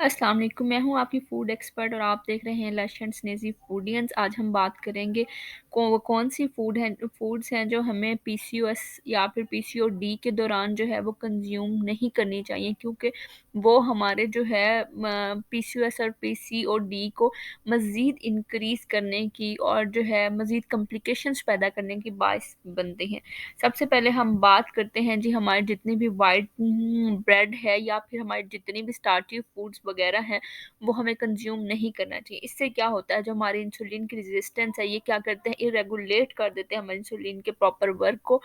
अस्सलाम वालेकुम, मैं हूँ आपकी फूड एक्सपर्ट और आप देख रहे हैं लश एंड स्नेज़ी फूडियंस। आज हम बात करेंगे कौन सी फूड्स हैं जो हमें पीसीओएस या फिर पीसीओडी के दौरान जो है वो कंज्यूम नहीं करनी चाहिए, क्योंकि वो हमारे जो है पीसीओएस और पीसीओडी को मज़ीद इंक्रीज़ करने की और जो है मज़ीद कॉम्प्लिकेशंस पैदा करने की बाइस बनते हैं। सबसे पहले हम बात करते हैं जी, हमारे जितनी भी वाइट ब्रेड है या फिर हमारे जितनी भी स्टार्ची फूड्स वगैरह हैं, वो हमें कंज़्यूम नहीं करना चाहिए। इससे क्या होता है, जो हमारी इंसुलिन की रेज़िस्टेंस है, ये क्या करते हैं, इरेगुलेट कर देते हैं हमारे इंसुलिन के प्रॉपर वर्क को,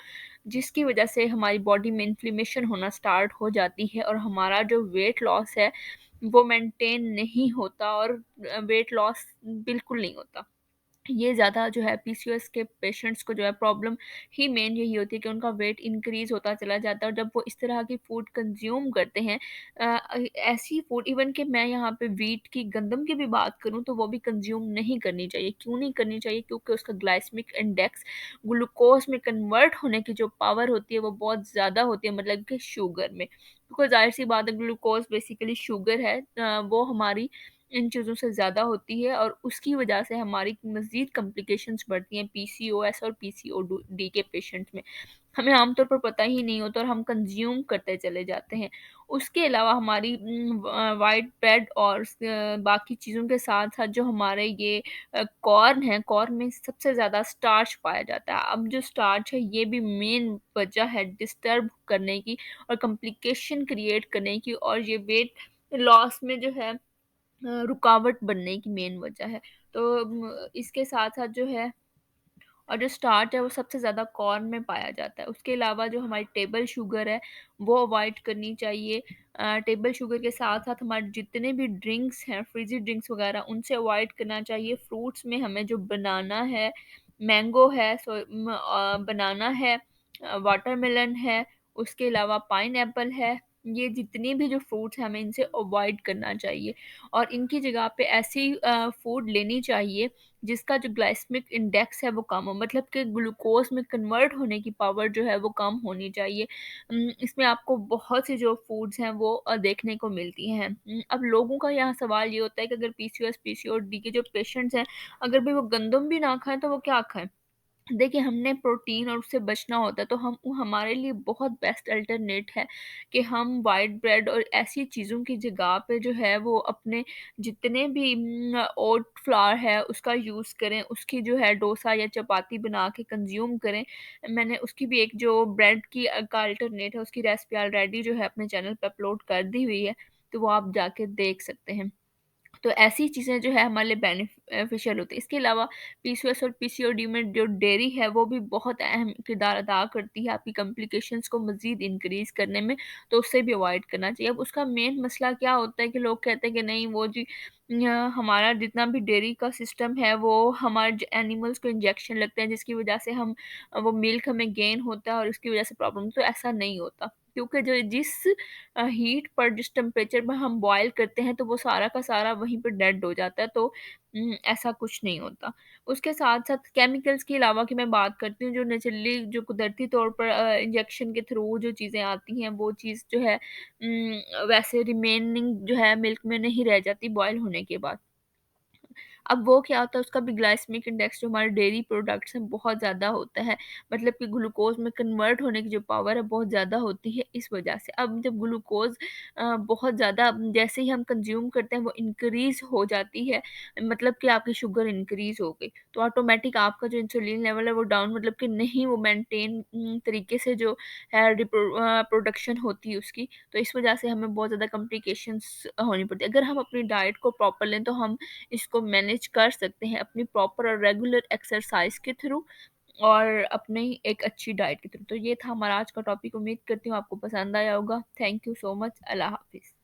जिसकी वज़ह से हमारी बॉडी में इन्फ्लेमेशन होना स्टार्ट हो जाती है और हमारा जो वेट लॉस है, वो मेंटेन नहीं होता और वेट लॉस बिल्कुल नहीं होता। ये ज़्यादा जो है पीसीओएस के पेशेंट्स को जो है प्रॉब्लम ही मेन यही होती है कि उनका वेट इंक्रीज़ होता चला जाता है, और जब वो इस तरह की फूड कंज़्यूम करते हैं ऐसी फूड, इवन कि मैं यहाँ पे व्हीट की, गंदम की भी बात करूँ, तो वो भी कंज़्यूम नहीं करनी चाहिए। क्यों नहीं करनी चाहिए? क्योंकि उसका ग्लाइसेमिक इंडेक्स, ग्लूकोज़ में कन्वर्ट होने की जो पावर होती है वो बहुत ज़्यादा होती है, मतलब कि शुगर में। क्योंकि ज़ाहिर-सी बात है, ग्लूकोज़ बेसिकली शुगर है, वो हमारी इन चीज़ों से ज़्यादा होती है और उसकी वजह से हमारी मज़ीद कॉम्प्लिकेशंस बढ़ती हैं पीसीओएस और पीसीओडी के पेशेंट्स में। हमें आमतौर पर पता ही नहीं होता और हम कंज़्यूम करते चले जाते हैं। उसके अलावा हमारी व्हाइट ब्रेड और बाकी चीज़ों के साथ-साथ जो हमारे ये कॉर्न है, कॉर्न में सबसे ज़्यादा स्टार्च पाया जाता है। अब जो स्टार्च है, ये भी मेन वजह है डिस्टर्ब करने की और कॉम्प्लिकेशन क्रिएट करने की, और ये वेट लॉस में जो है रुकावट बनने की मेन वजह है। तो इसके साथ-साथ जो है, और जो स्टार्च है वो सबसे ज़्यादा कॉर्न में पाया जाता है। उसके अलावा जो हमारी टेबल शुगर है, वो अवॉइड करनी चाहिए। टेबल शुगर के साथ-साथ हमारे जितने भी ड्रिंक्स हैं, फ्रिज़ी ड्रिंक्स वगैरह, उनसे अवॉइड करना चाहिए। फ्रूट्स में हमें जो बनाना है, मैंगो है, बनाना है, वाटरमेलन है, उसके अलावा पाइनएप्पल है, ये जितनी भी जो फ्रूट्स हैं, हमें इनसे अवॉइड करना चाहिए और इनकी जगह पे ऐसी फूड लेनी चाहिए जिसका जो ग्लाइसेमिक इंडेक्स है वो कम हो, मतलब कि ग्लूकोज़ में कन्वर्ट होने की पावर जो है वो कम होनी चाहिए। इसमें आपको बहुत सी जो फूड्स हैं वो देखने को मिलती हैं। अब लोगों का यहाँ सवाल ये होता है कि अगर पीसीओएस, पीसीओडी के जो पेशेंट्स हैं, अगर भी वो गंदम भी ना खाएँ तो वो क्या खाएँ? देखिए, हमने प्रोटीन और उससे बचना होता है, तो हम हमारे लिए बहुत बेस्ट अल्टरनेट है कि हम व्हाइट ब्रेड और ऐसी चीज़ों की जगह पे जो है वो अपने जितने भी ओट फ्लावर है उसका यूज़ करें, उसकी जो है डोसा या चपाती बना के कंज़्यूम करें। मैंने उसकी भी एक जो ब्रेड की का अल्टरनेट है, उसकी रेसिपी ऑलरेडी जो है अपने चैनल पे अपलोड कर दी हुई है, तो वो आप जाके देख सकते हैं। तो ऐसी चीज़ें जो है हमारे लिए बेनिफिशियल होती है। इसके अलावा पीसीओएस और पीसीओडी में जो डेयरी है वो भी बहुत अहम किरदार अदा करती है आपकी कॉम्प्लिकेशंस को मज़ीद इंक्रीज़ करने में, तो उससे भी अवॉइड करना चाहिए। अब उसका मेन मसला क्या होता है कि लोग कहते हैं कि नहीं, वो जी हमारा जितना भी डेयरी का सिस्टम है वो हमारे एनिमल्स को इंजेक्शन लगते हैं, जिसकी वजह से हम वो मिल्क हमें गेन होता है और उसकी वजह से प्रॉब्लम, तो ऐसा नहीं होता। क्योंकि जो जिस हीट पर, जिस टेम्परेचर पर हम बॉयल करते हैं, तो वो सारा का सारा वहीं पे डेड हो जाता है, तो ऐसा कुछ नहीं होता। उसके साथ-साथ केमिकल्स के अलावा की मैं बात करती हूँ, जो नेचुरली, जो कुदरती तौर पर इंजेक्शन के थ्रू जो चीज़ें आती हैं, वो चीज़ जो है वैसे रिमेनिंग जो है मिल्क में नहीं रह जाती बॉयल होने के बाद। अब वो क्या होता है, उसका भी ग्लाइसेमिक इंडेक्स जो हमारे डेयरी प्रोडक्ट्स हैं बहुत ज़्यादा होता है। मतलब कि ग्लूकोज़ में कन्वर्ट होने की जो पावर है बहुत ज़्यादा होती है इस वजह से। अब जब ग्लूकोज़ बहुत ज़्यादा जैसे ही हम कंज़्यूम करते हैं वो इंक्रीज़ हो जाती है, मतलब कि आपकी शुगर इंक्रीज़ हो गई, तो ऑटोमेटिक आपका जो इंसुलिन लेवल है वो डाउन, मतलब कि नहीं वो मेंटेन तरीके से जो है प्रोडक्शन होती है उसकी, तो इस वजह से हमें बहुत ज़्यादा कॉम्प्लिकेशंस होनी पड़ती है। अगर हम अपनी डाइट को प्रॉपर लें तो हम इसको मैनेज कर सकते हैं अपनी प्रॉपर और रेगुलर एक्सरसाइज के थ्रू और अपनी एक अच्छी डाइट के थ्रू। तो ये था हमारा आज का टॉपिक। उम्मीद करती हूँ आपको पसंद आया होगा। Thank you so much. अल्लाह हाफ़िज़।